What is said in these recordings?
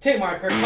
Tape marker, talk to me.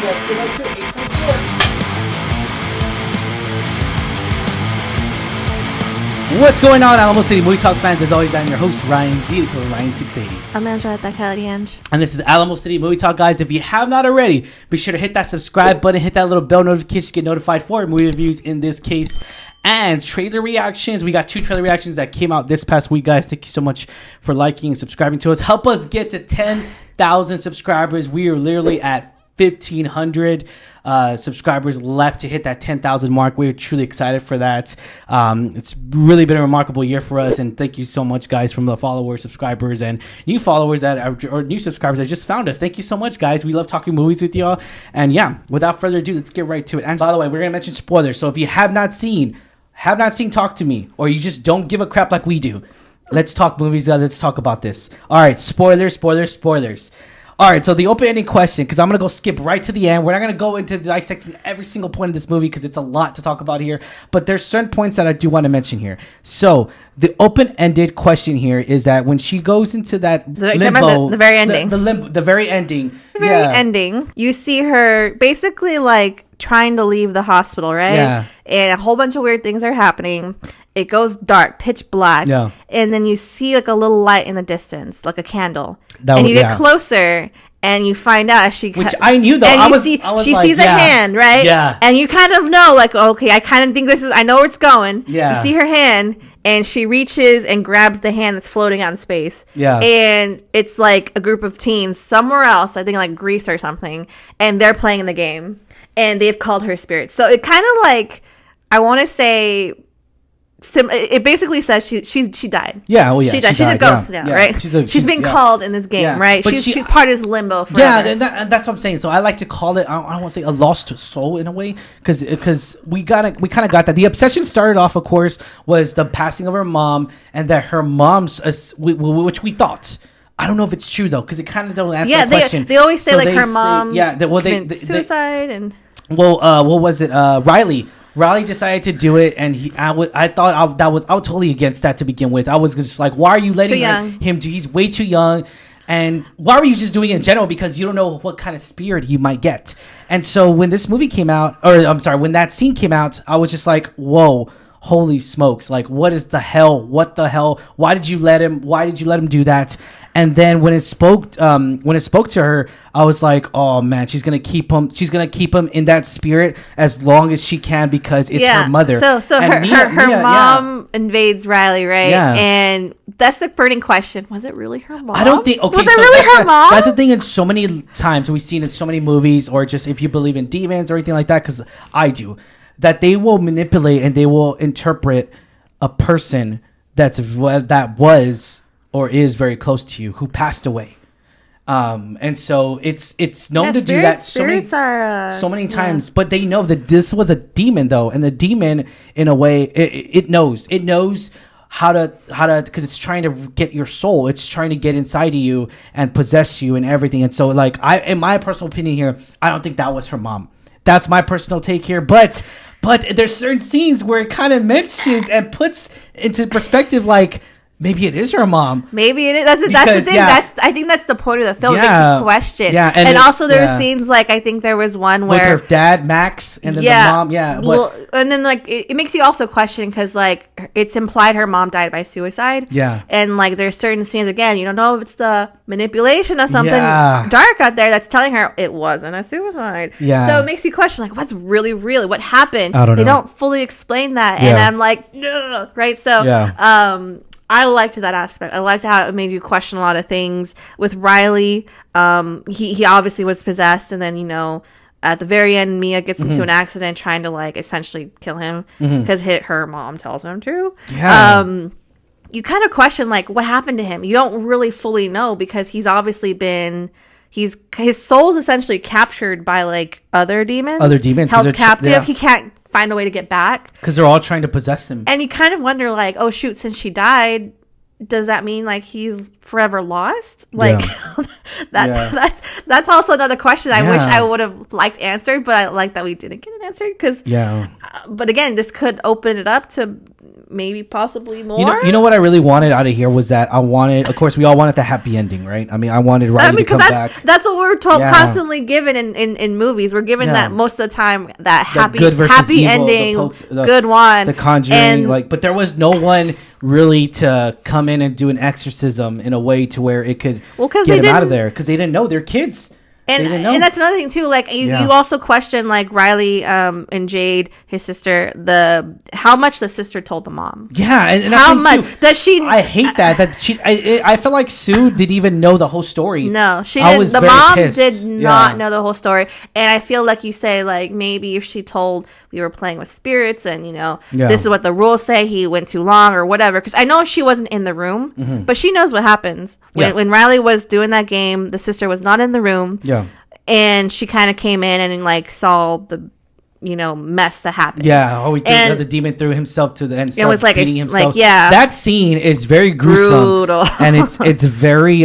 Let's get up to 824. What's going on, Alamo City Movie Talk fans? As always, I'm your host, Ryan D. Ryan680. Alexandra, and this is Alamo City Movie Talk, guys. If you have not already, be sure to hit that subscribe button, hit that little bell notification to get notified for movie reviews in this case. And trailer reactions. We got 2 trailer reactions that came out this past week, guys. Thank you so much for liking and subscribing to us. Help us get to 10,000 subscribers. We are literally at 1,500 subscribers left to hit that 10,000 mark. We're truly excited for that. It's really been a remarkable year for us, and thank you so much, guys, from the followers, subscribers, and new followers or new subscribers that just found us. Thank you so much, guys. We love talking movies with y'all. And yeah, without further ado, let's get right to it. And by the way, we're gonna mention spoilers. So if you have not seen Talk to Me, or you just don't give a crap like we do, let's talk movies. Let's talk about this. All right, spoilers. All right, so the open-ending question, because I'm going to go skip right to the end. We're not going to go into dissecting every single point of this movie because it's a lot to talk about here. But there's certain points that I do want to mention here. So the open-ended question here is that when she goes into that limbo... The very ending. The very ending. The very ending. You see her basically like trying to leave the hospital, right? Yeah. And a whole bunch of weird things are happening. It goes dark, pitch black. Yeah. And then you see like a little light in the distance, like a candle. And you get closer and you find out as she... Which I knew though. She sees a hand, right? Yeah. And you kind of know like, okay, I kind of think this is... I know where it's going. Yeah. You see her hand and she reaches and grabs the hand that's floating out in space. Yeah. And it's like a group of teens somewhere else, I think like Greece or something. And they're playing in the game. And they've called her spirit. So it kind of like... I want to say... it basically says she died. Yeah, well, yeah. She died. She's a ghost now, right? She's been called in this game, right? She's part of this limbo forever. Yeah, and that's what I'm saying. So I like to call it, I don't want to say a lost soul in a way, because we kind of got that. The obsession started off, of course, was the passing of her mom, and that her mom's, which we thought. I don't know if it's true though, because it kind of don't answer the question. They always say like her mom committed suicide and. Well, what was it? Riley decided to do it, and I was totally against that to begin with. I was just like, why are you letting him do? He's way too young, and why were you just doing it in general? Because you don't know what kind of spirit you might get. And so when this movie came out, when that scene came out, I was just like, whoa. Holy smokes, like what the hell? Why did you let him do that? And then when it spoke to her, I was like, oh man, she's gonna keep him in that spirit as long as she can, because it's her mother. So her mom invades Riley, right? Yeah. And that's the burning question. Was it really her mom? I don't think was it really her mom? That's the thing. In so many times we've seen in so many movies, or just if you believe in demons or anything like that, because I do. That they will manipulate and they will interpret a person that was or is very close to you who passed away, and so it's known to do that so many times. But they know that this was a demon though, and the demon, in a way, it knows how to because it's trying to get your soul. It's trying to get inside of you and possess you and everything. And so, like, in my personal opinion here, I don't think that was her mom. That's my personal take here, but there's certain scenes where it kind of mentions and puts into perspective, like, maybe it is her mom. Maybe it is. That's the thing. Yeah. I think that's the point of the film. It makes you question. Yeah, and also there were scenes, like, I think there was one where with her dad, Max, and then the mom. Yeah. Well, and then like it makes you also question, because like it's implied her mom died by suicide. Yeah. And like there's certain scenes, again, you don't know if it's the manipulation of something dark out there that's telling her it wasn't a suicide. Yeah. So it makes you question, like, what's really what happened? I don't know. They don't fully explain that, and I'm like, no, right? So I liked that aspect. I liked how it made you question a lot of things. With Riley, he obviously was possessed, and then, at the very end, Mia gets into an accident trying to, like, essentially kill him because her mom tells him to. Yeah. You kind of question, like, what happened to him? You don't really fully know, because he's obviously been... his soul's essentially captured by, like, other demons. Held captive. Yeah. He can't find a way to get back, because they're all trying to possess him. And you kind of wonder, like, oh shoot, since she died, does that mean like he's forever lost? Like, that's also another question I wish I would have liked answered, but I like that we didn't get it answered, because but again, this could open it up to maybe possibly more. You know what I really wanted out of here was that I wanted, of course, we all wanted the happy ending, right? I mean, I wanted Riley to come back. That's what we're constantly given in movies. We're given that most of the time, that happy happy evil, ending, good one. The Conjuring, but there was no one really to come in and do an exorcism in a way to where it could get them out of there, because they didn't know they're kids. And that's another thing too. Like you also question like Riley and Jade, his sister, how much the sister told the mom. Yeah, and how much does she? I hate that she. I feel like Sue didn't even know the whole story. No, she didn't. The mom did not know the whole story, and I feel like you say like maybe if she told we were playing with spirits and this is what the rules say, he went too long or whatever. Because I know she wasn't in the room, but she knows what happens when Riley was doing that game. The sister was not in the room. Yeah. And she kind of came in and like saw the, mess that happened. Yeah. The demon threw himself to the end. It was like beating himself. Yeah. That scene is very gruesome, brutal, and it's very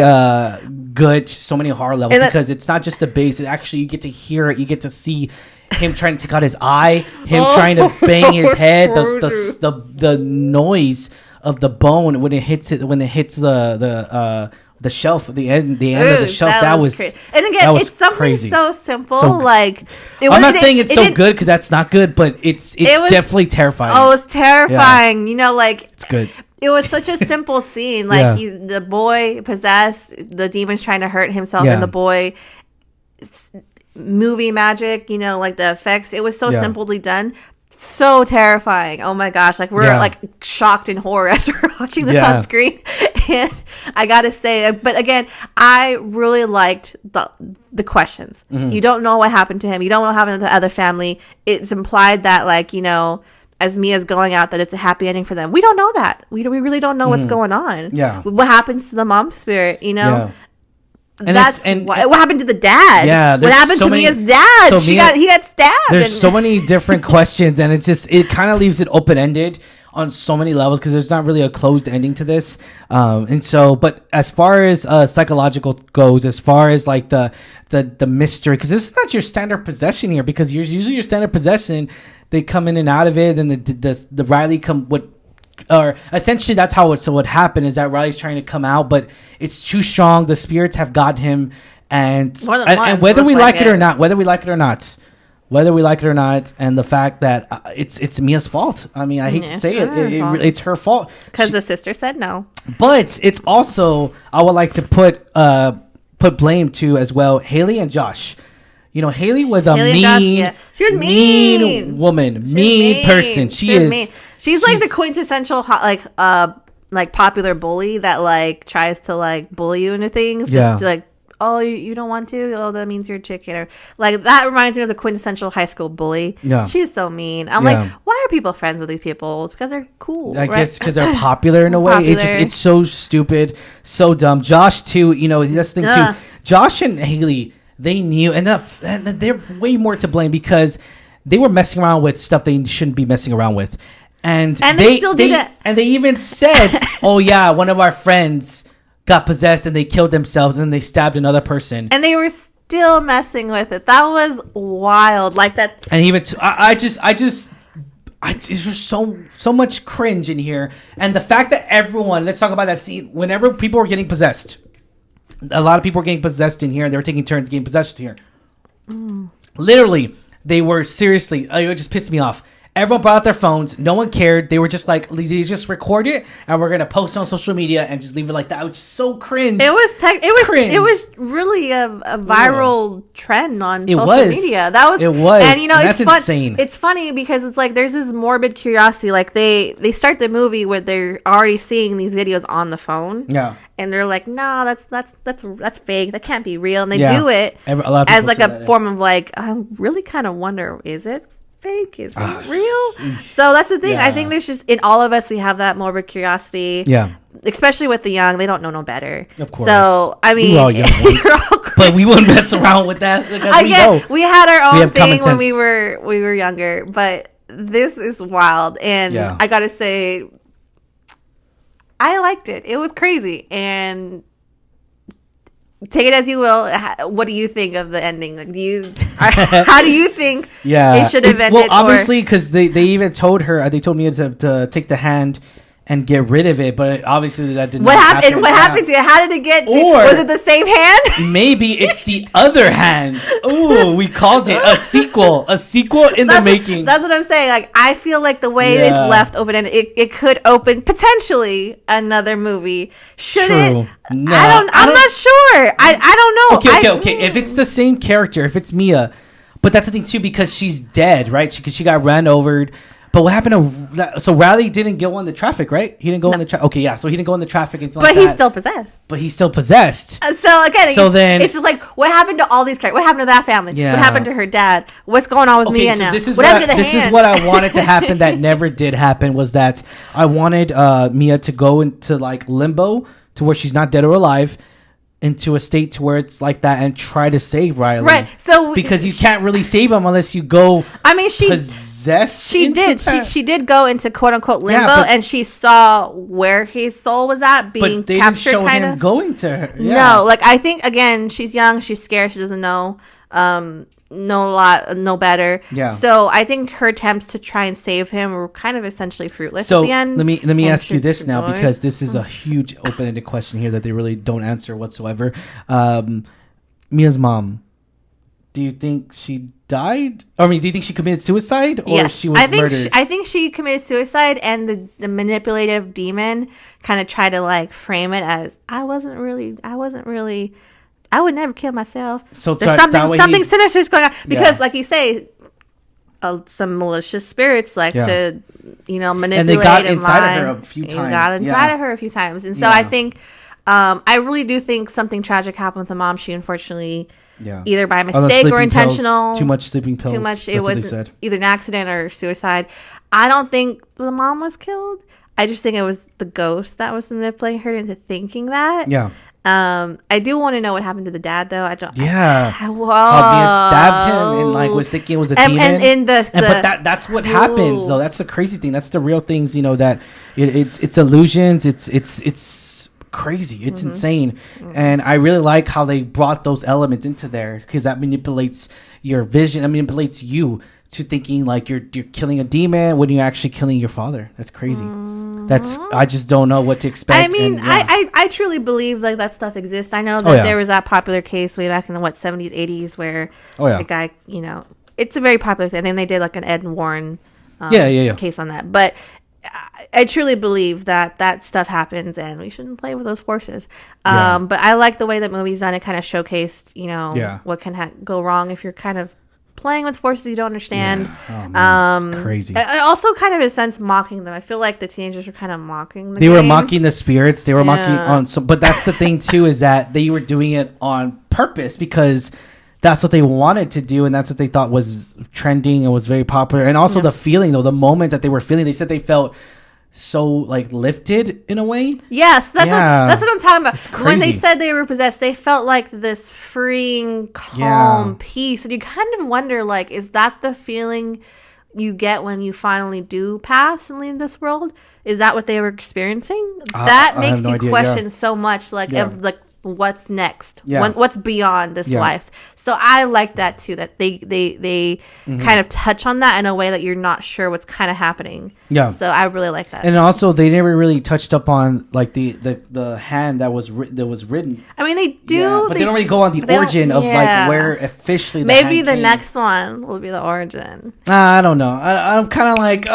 good. So many horror levels because it's not just the base. It actually you get to hear it. You get to see him trying to take out his eye. Him trying to bang his head. The noise of the bone when it hits the shelf, the end of the shelf. That was crazy. And again, it's something crazy. So simple. I'm not saying it's so good because that's not good, but it's definitely terrifying. Oh, it's terrifying. Yeah. It's good. It was such a simple scene. Like the boy possessed, the demon's trying to hurt himself, and the boy. Movie magic, like the effects. It was so simply done. So terrifying. Oh my gosh. Like we're like shocked in horror as we're watching this on screen. And I gotta say, but again, I really liked the questions. Mm-hmm. You don't know what happened to him. You don't know what happened to the other family. It's implied that like, as Mia's going out, that it's a happy ending for them. We don't know that. We really don't know what's going on. Yeah. What happens to the mom's spirit, Yeah. And what happened to the dad? Yeah, what happened to Mia's dad? He got stabbed. There's so many different questions, and it kind of leaves it open ended on so many levels because there's not really a closed ending to this. But as far as psychological goes, as far as like the mystery, because this is not your standard possession here, because usually your standard possession, they come in and out of it, and the Riley or essentially that's how it would happen, is that Riley's trying to come out, but it's too strong. The spirits have got him, and whether we like it or not, and the fact that it's Mia's fault. I mean, I hate to say it's her fault because the sister said no. But it's also, I would like to put blame to as well Haley and Josh. Haley was she was mean woman, mean person. She is mean. She's like the quintessential like popular bully that like tries to like bully you into things just to like, oh, you don't want to, oh, that means you're a chicken, or like that reminds me of the quintessential high school bully. She's so mean. I'm like, why are people friends with these people? It's because they're cool. I guess because they're popular in a way. It's so stupid, so dumb. Josh too, that's the thing too. Josh and Haley, they knew, and they're way more to blame because they were messing around with stuff they shouldn't be messing around with. And they still did it. And they even said, oh yeah, one of our friends got possessed and they killed themselves and then they stabbed another person. And they were still messing with it. That was wild. Like that. And even it's just so much cringe in here. And the fact that let's talk about that scene, whenever people were getting possessed, a lot of people were getting possessed in here, and they were taking turns getting possessed here. Literally, they were seriously, it just pissed me off. Everyone brought out their phones. No one cared. They were just like, they just record it, and we're gonna post it on social media and just leave it like that. It was so cringe. It was really a viral trend on social media. And it's insane. It's funny because it's like there's this morbid curiosity. Like they start the movie where they're already seeing these videos on the phone. Yeah. And they're like, no, that's fake. That can't be real. And they do it as like a form of like, I really kind of wonder, is it fake? Is it real? So that's the thing. I think there's just in all of us we have that morbid curiosity. Yeah. Especially with the young, they don't know no better. Of course. So I mean, we were all young ones, but we wouldn't mess around with that. We had our own thing when we were younger, but this is wild, and I gotta say, I liked it. It was crazy, and take it as you will. What do you think of the ending? Like, how do you think it should have ended? Well, obviously, because they even told her, they told me to take the hand and get rid of it, but obviously that didn't happen. What happened to it? How did it get to? Or was it the same hand? Maybe it's the other hand. Ooh, we called it a sequel in the making. That's what I'm saying. Like, I feel like the way it's left open-ended, it could open potentially another movie. Should it? No, I'm not sure. I don't know. Okay. If it's the same character, if it's Mia, but that's the thing too, because she's dead, right? Because she got ran over. But what happened to... So Riley didn't go on the traffic, right? He didn't go on the traffic. Okay, yeah. So he didn't go on the traffic. But he's still possessed. So again, it's just like, what happened to all these characters? What happened to that family? Yeah. What happened to her dad? What's going on with Mia now? This is what I wanted to happen that never did happen, was that I wanted Mia to go into like limbo, to where she's not dead or alive, into a state to where it's like that, and try to save Riley. Right. So because you can't really save him unless you go... I mean, she did go into quote unquote limbo, and she saw where his soul was at being captured. But they didn't show him going to her. Yeah. No, like, I think again, she's young, she's scared, she doesn't know no better. Yeah. So I think her attempts to try and save him were kind of essentially fruitless at the end. Let me ask you this now, because this is a huge open-ended question here that they really don't answer whatsoever. Mia's mom, do you think she died? I mean, do you think she committed suicide, or she was murdered? I think she committed suicide, and the manipulative demon kind of tried to like frame it as I would never kill myself. So there's something sinister is going on, because like you say, some malicious spirits like to manipulate, and they got inside of her a few times. And so I think I really do think something tragic happened with the mom. She unfortunately either by mistake or intentional, too much sleeping pills. Too much. It was either an accident or suicide. I don't think the mom was killed. I just think it was the ghost that was manipulating her into thinking that. Yeah. I do want to know what happened to the dad, though. I don't. Yeah. How Mia stabbed him and like was thinking it was a demon. But that's what happens, though. That's the crazy thing. That's the real things. That it's illusions. It's crazy. It's insane. And I really like how they brought those elements into there, because that manipulates your vision. That manipulates you to thinking like you're killing a demon when you're actually killing your father. That's crazy. I just don't know what to expect. I mean, I truly believe like that stuff exists. I know that there was that popular case way back in the 70s, 80s where the guy, it's a very popular thing. I think they did like an Ed and Warren case on that. But I truly believe that stuff happens, and we shouldn't play with those forces. But I like the way that movie's done. It kind of showcased, what can go wrong if you're kind of playing with forces you don't understand. Crazy. Also kind of in a sense mocking them. I feel like the teenagers were kind of mocking They were mocking the spirits. They were mocking on but that's the thing too, is that they were doing it on purpose, because that's what they wanted to do, and that's what they thought was trending and was very popular. And also the feeling, though, the moment that they were feeling, they said they felt so like lifted in a way. Yes, that's what I'm talking about. When they said they were possessed, they felt like this freeing, calm peace, and you kind of wonder, like, is that the feeling you get when you finally do pass and leave this world? Is that what they were experiencing? That makes you question so much, like of like what's next, what's beyond this life. So I like that too, that they kind of touch on that in a way that you're not sure what's kind of happening. So I really like that. And also they never really touched up on like the hand that was written. I mean, they do, but they don't really go on the origin of like where officially maybe the next one will be the origin. I don't know. I'm kind of like,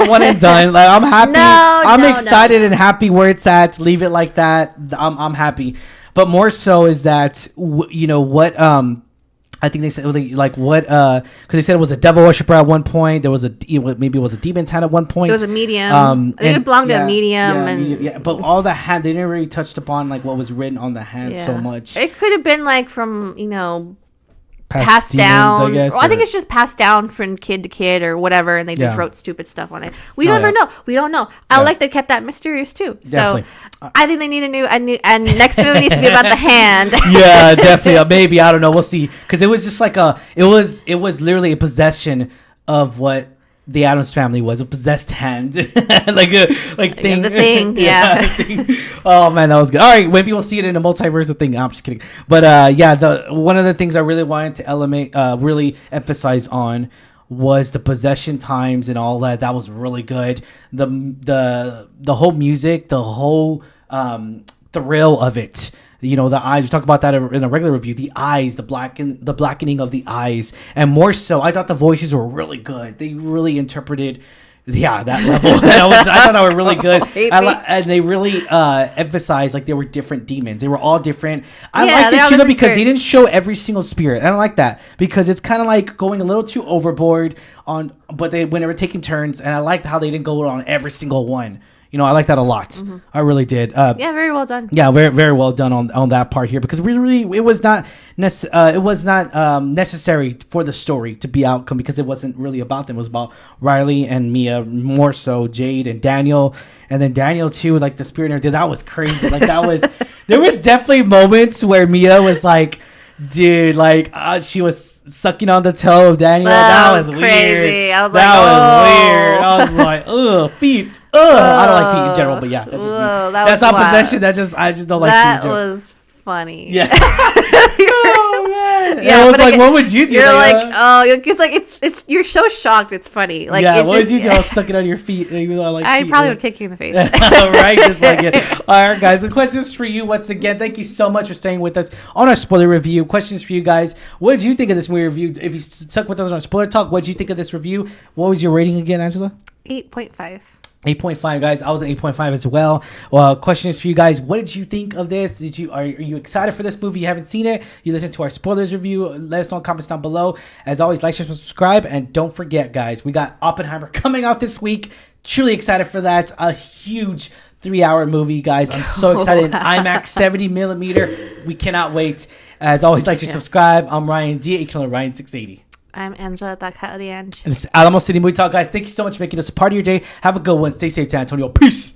one and done. Like, I'm happy. I'm excited and happy where it's at. Leave it like that. I'm happy. But more so is that, what, I think they said, like, what, because they said it was a devil worshiper at one point. There was maybe it was a demon's hand at one point. It was a medium. I think it belonged to a medium. But all the hand, they never really touched upon, like, what was written on the hand so much. It could have been, like, from, passed down. I think it's just passed down from kid to kid or whatever, and they just wrote stupid stuff on it. We never know. We don't know. I like they kept that mysterious too. Definitely. So I think they need a new and next movie needs to be about the hand. Yeah, definitely. Maybe, I don't know. We'll see. Because it was just like it was literally a possession of what the Addams Family was a possessed hand, like thing. The thing, yeah. Thing. Oh man, that was good. All right, when people see it in a multiverse of thing, no, I'm just kidding. But yeah, the one of the things I really wanted to really emphasize on was the possession times and all that. That was really good. The whole music, the whole thrill of it. You know, the eyes. We talked about that in a regular review. The eyes, the blackening of the eyes, and more so, I thought the voices were really good. They really interpreted, that level. I thought they were really good, and they really emphasized like they were different demons. They were all different. I liked it too because they didn't show every single spirit. I don't like that because it's kind of like going a little too overboard but they when they were taking turns, and I liked how they didn't go on every single one. You know, I like that a lot. Mm-hmm. I really did. Very well done. Yeah, very very well done on that part here because it was not necessary for the story to be outcome because it wasn't really about them. It was about Riley and Mia, more so Jade and Daniel, and then Daniel too, like the spirit and everything. That was crazy. Like that was there was definitely moments where Mia was like, dude, like she was sucking on the toe of Daniel. That was crazy. Weird. I was that was weird. I was like, ugh, feet. I don't like feet in general, but yeah, that's just me. That's not possession. I just don't like feet in general. That was funny. Yeah. Oh man. Yeah, I was like, what would you do? You're like, it's like it's you're so shocked. It's funny. Like, yeah. What would you do? I was sucking on your feet. Even though I probably would kick you in the face. Right, just like it. All right, guys. The questions for you once again. Thank you so much for staying with us on our spoiler review. Questions for you guys. What did you think of this movie review? If you stuck with us on our spoiler talk, what did you think of this review? What was your rating again, Angela? 8.5. 8.5, guys. I was at 8.5 as well. Question is for you guys. What did you think of this? Are you excited for this movie? You haven't seen it? You listened to our spoilers review? Let us know in comments down below. As always, like, share, subscribe, and don't forget, guys, we got Oppenheimer coming out this week. Truly excited for that. A huge 3-hour movie, guys. I'm so excited. IMAX 70 millimeter. We cannot wait. As always, like, share, subscribe. I'm Ryan D. You can call Ryan 680. I'm Angela. And this is Alamo City Movie Talk, guys. Thank you so much for making us a part of your day. Have a good one. Stay safe, San Antonio. Peace.